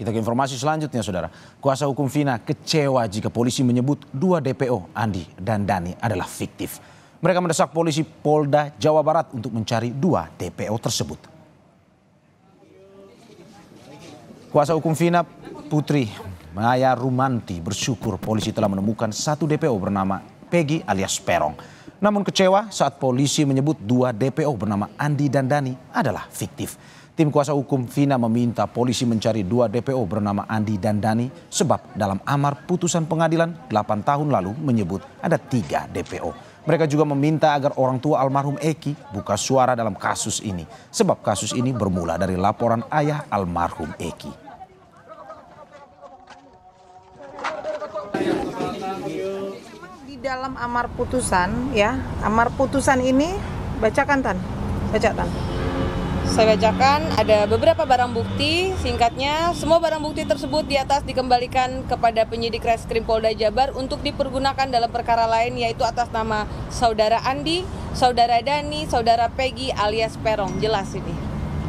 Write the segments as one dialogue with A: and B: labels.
A: Kita ke informasi selanjutnya, Saudara. Kuasa hukum Vina kecewa jika polisi menyebut 2 DPO, Andi dan Dani, adalah fiktif. Mereka mendesak polisi Polda Jawa Barat untuk mencari 2 DPO tersebut. Kuasa hukum Vina, Putri Maya Rumanti, bersyukur polisi telah menemukan 1 DPO bernama Peggy alias Perong. Namun kecewa saat polisi menyebut 2 DPO bernama Andi dan Dani adalah fiktif. Tim kuasa hukum Vina meminta polisi mencari 2 DPO bernama Andi dan Dani sebab dalam amar putusan pengadilan 8 tahun lalu menyebut ada 3 DPO. Mereka juga meminta agar orang tua almarhum Eki buka suara dalam kasus ini sebab kasus ini bermula dari laporan ayah almarhum Eki.
B: Di dalam amar putusan ya, amar putusan ini bacakan Tan. Baca Tan.
C: Saya bacakan, ada beberapa barang bukti, singkatnya, semua barang bukti tersebut di atas dikembalikan kepada penyidik Reskrim Polda Jabar untuk dipergunakan dalam perkara lain, yaitu atas nama Saudara Andi, Saudara Dani, Saudara Peggy alias Perong. Jelas ini.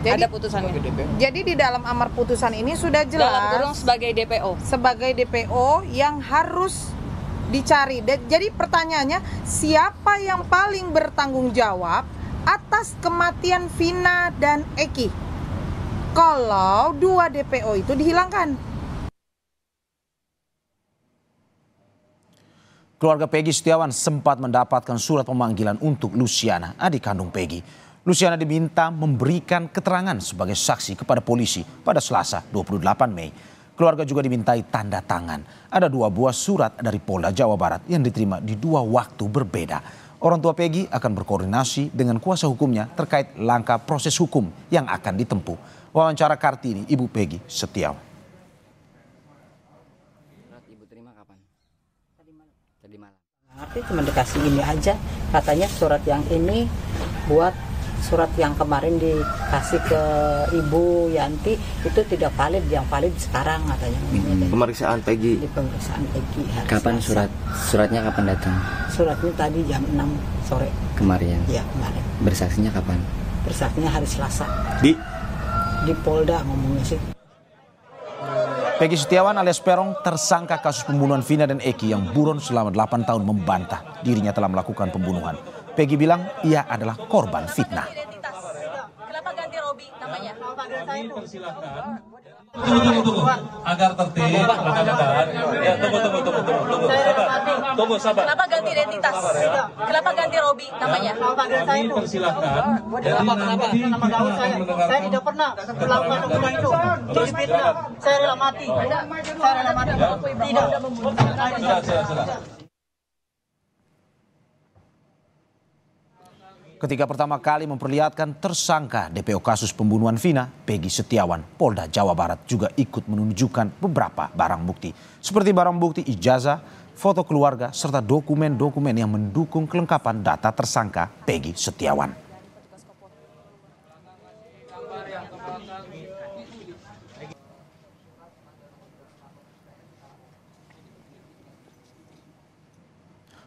C: Jadi, ada putusannya.
B: Jadi di dalam amar putusan ini sudah jelas.
C: Dalam kurung sebagai DPO.
B: Sebagai DPO yang harus dicari. Jadi pertanyaannya, siapa yang paling bertanggung jawab atas kematian Vina dan Eki kalau 2 DPO itu dihilangkan?
A: Keluarga Peggy Setiawan sempat mendapatkan surat pemanggilan untuk Luciana, adik kandung Peggy. Luciana diminta memberikan keterangan sebagai saksi kepada polisi pada Selasa 28 Mei. Keluarga juga dimintai tanda tangan. Ada 2 buah surat dari Polda Jawa Barat yang diterima di 2 waktu berbeda. Orang tua Peggy akan berkoordinasi dengan kuasa hukumnya terkait langkah proses hukum yang akan ditempuh. Wawancara Kartini, Ibu Peggy Setiawan.
D: Surat Ibu terima kapan? Tadi malam.
E: Ngerti cuma dikasih ini aja, katanya surat yang ini buat surat yang kemarin dikasih ke Ibu Yanti itu tidak valid, yang valid sekarang katanya.
D: Pemeriksaan Peggy.
E: Di pemeriksaan Peggy.
D: Kapan suratnya kapan datang?
E: Suratnya tadi jam 6 sore.
D: Kemarin.
E: Iya, kemarin.
D: Bersaksinya kapan?
E: Bersaksinya hari Selasa.
D: Di
E: Polda ngomongnya sih.
A: Peggy Setiawan alias Perong tersangka kasus pembunuhan Vina dan Eki yang buron selama 8 tahun membantah dirinya telah melakukan pembunuhan. Peggy bilang ia adalah korban fitnah.
C: Kenapa ganti Robi namanya?
F: Tunggu. Agar tertib, rekan-rekan. Ya, tunggu, sabar.
C: Kenapa ganti identitas? Kenapa ganti Robi namanya?
F: Kami persilahkan.
G: Kenapa? Nama gaul saya tidak pernah melakukan hubungan itu. Jadi fitnah. Saya rela mati. Tidak.
F: Sudah.
A: Ketika pertama kali memperlihatkan tersangka DPO kasus pembunuhan Vina, Peggy Setiawan, Polda Jawa Barat juga ikut menunjukkan beberapa barang bukti. Seperti barang bukti ijazah, foto keluarga, serta dokumen-dokumen yang mendukung kelengkapan data tersangka Peggy Setiawan.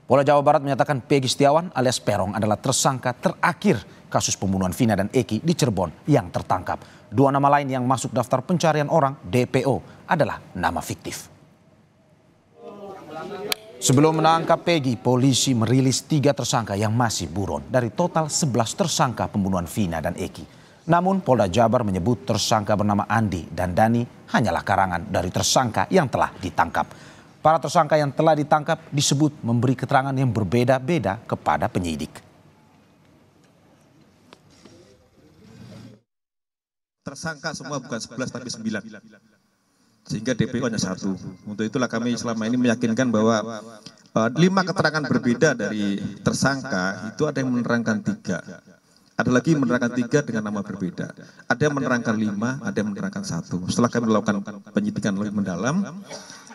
A: Polda Jawa Barat menyatakan Peggy Setiawan alias Perong adalah tersangka terakhir kasus pembunuhan Vina dan Eki di Cirebon yang tertangkap. 2 nama lain yang masuk daftar pencarian orang DPO adalah nama fiktif. Sebelum menangkap Peggy, polisi merilis 3 tersangka yang masih buron dari total 11 tersangka pembunuhan Vina dan Eki. Namun Polda Jabar menyebut tersangka bernama Andi dan Dani hanyalah karangan dari tersangka yang telah ditangkap. Para tersangka yang telah ditangkap disebut memberi keterangan yang berbeda-beda kepada penyidik.
H: Tersangka semua bukan 11 tapi 9. Sehingga DPO hanya 1. Untuk itulah kami selama ini meyakinkan bahwa 5 keterangan berbeda dari tersangka itu ada yang menerangkan 3. Ada lagi menerangkan 3 dengan nama berbeda. Ada yang menerangkan 5, ada yang menerangkan 1. Setelah kami melakukan penyidikan lebih mendalam,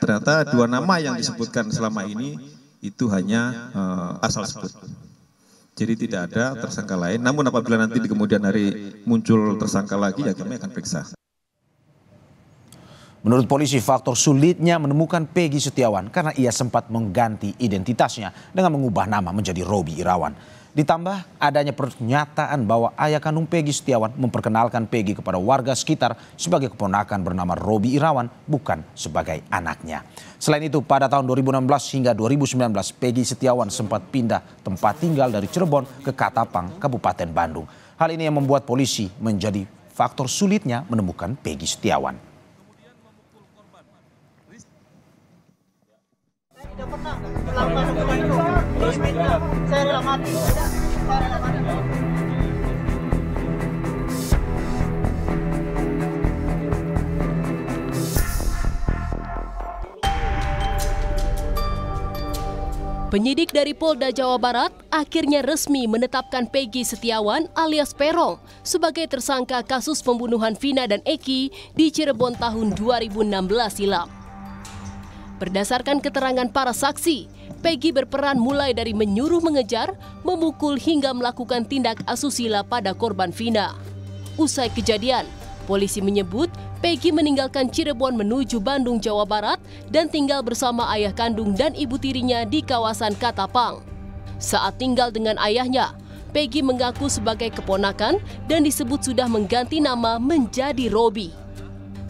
H: ternyata 2 nama yang disebutkan selama ini itu hanya asal sebut. Jadi tidak ada tersangka lain. Namun apabila nanti di kemudian hari muncul tersangka lagi, ya kami akan periksa.
A: Menurut polisi, faktor sulitnya menemukan Peggy Setiawan karena ia sempat mengganti identitasnya dengan mengubah nama menjadi Robi Irawan. Ditambah adanya pernyataan bahwa ayah kandung Peggy Setiawan memperkenalkan Peggy kepada warga sekitar sebagai keponakan bernama Robi Irawan, bukan sebagai anaknya. Selain itu, pada tahun 2016 hingga 2019, Peggy Setiawan sempat pindah tempat tinggal dari Cirebon ke Katapang, Kabupaten Bandung. Hal ini yang membuat polisi menjadi faktor sulitnya menemukan Peggy Setiawan.
G: Tidak pernah melakukan hukuman itu. Terus fitnah, saya rela mati. Saya rela mati.
I: Penyidik dari Polda Jawa Barat akhirnya resmi menetapkan Peggy Setiawan alias Peron sebagai tersangka kasus pembunuhan Vina dan Eki di Cirebon tahun 2016 silam. Berdasarkan keterangan para saksi, Peggy berperan mulai dari menyuruh mengejar, memukul hingga melakukan tindak asusila pada korban Vina. Usai kejadian, polisi menyebut Peggy meninggalkan Cirebon menuju Bandung, Jawa Barat dan tinggal bersama ayah kandung dan ibu tirinya di kawasan Katapang. Saat tinggal dengan ayahnya, Peggy mengaku sebagai keponakan dan disebut sudah mengganti nama menjadi Robi.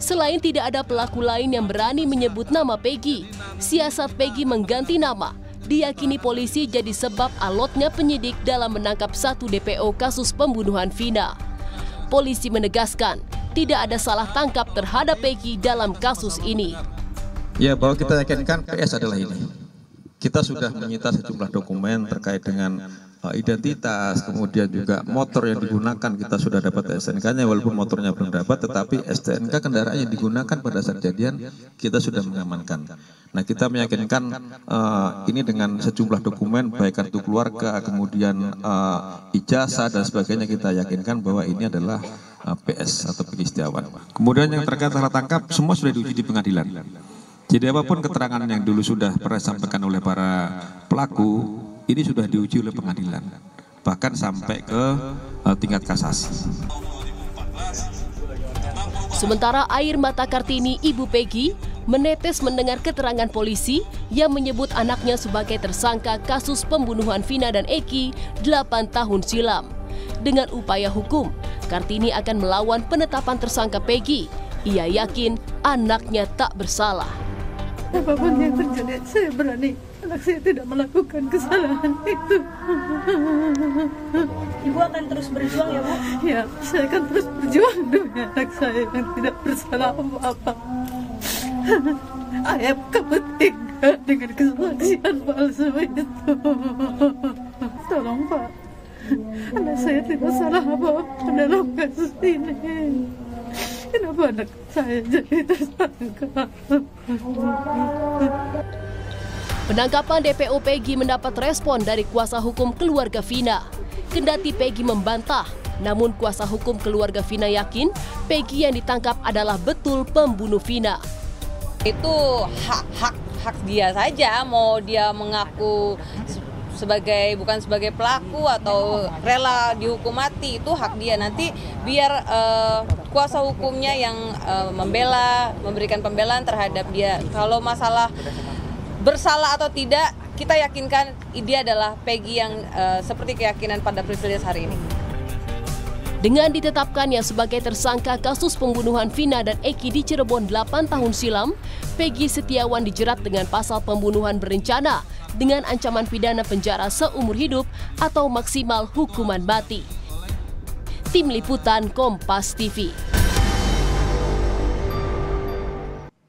I: Selain tidak ada pelaku lain yang berani menyebut nama Peggy, siasat Peggy mengganti nama diyakini polisi jadi sebab alotnya penyidik dalam menangkap satu DPO kasus pembunuhan Vina. Polisi menegaskan tidak ada salah tangkap terhadap Peggy dalam kasus ini.
H: Ya, bahwa kita yakinkan PS adalah ini. Kita sudah menyita sejumlah dokumen terkait dengan identitas, kemudian juga motor yang digunakan kita sudah dapat STNK-nya, walaupun motornya belum dapat, tetapi STNK kendaraan yang digunakan pada saat kejadian kita sudah mengamankan. Nah, kita meyakinkan ini dengan sejumlah dokumen, baik kartu keluarga, kemudian ijazah dan sebagainya, kita yakinkan bahwa ini adalah PS atau Peggy Setiawan. Kemudian yang terkait salah tangkap, semua sudah diuji di pengadilan. Jadi apapun keterangan yang dulu sudah pernah disampaikan oleh para pelaku, ini sudah diuji oleh pengadilan, bahkan sampai ke tingkat kasasi.
I: Sementara air mata Kartini, ibu Peggy, menetes mendengar keterangan polisi yang menyebut anaknya sebagai tersangka kasus pembunuhan Vina dan Eki 8 tahun silam. Dengan upaya hukum, Kartini akan melawan penetapan tersangka Peggy. Ia yakin anaknya tak bersalah.
J: Apapun yang terjadi, saya berani. Anak saya tidak melakukan kesalahan itu.
K: Ibu akan terus berjuang ya, Bu?
J: Ya, saya akan terus berjuang demi anak saya yang tidak bersalah apa-apa. Ayah, kamu tega dengan kesaksian palsu itu. Tolong, Pak. Anak saya tidak salah apa-apa dalam kasus ini. Kenapa anak saya jadi tersangka?
I: Penangkapan DPO Peggy mendapat respon dari kuasa hukum keluarga Vina. Kendati Peggy membantah, namun kuasa hukum keluarga Vina yakin Peggy yang ditangkap adalah betul pembunuh Vina.
C: Itu hak dia saja, mau dia mengaku bukan sebagai pelaku atau rela dihukum mati, itu hak dia. Nanti biar kuasa hukumnya yang memberikan pembelaan terhadap dia. Kalau masalah bersalah atau tidak, kita yakinkan dia adalah Peggy yang seperti keyakinan pada Privilege hari ini.
I: Dengan ditetapkannya sebagai tersangka kasus pembunuhan Vina dan Eki di Cirebon 8 tahun silam, Peggy Setiawan dijerat dengan pasal pembunuhan berencana dengan ancaman pidana penjara seumur hidup atau maksimal hukuman mati. Tim Liputan Kompas TV.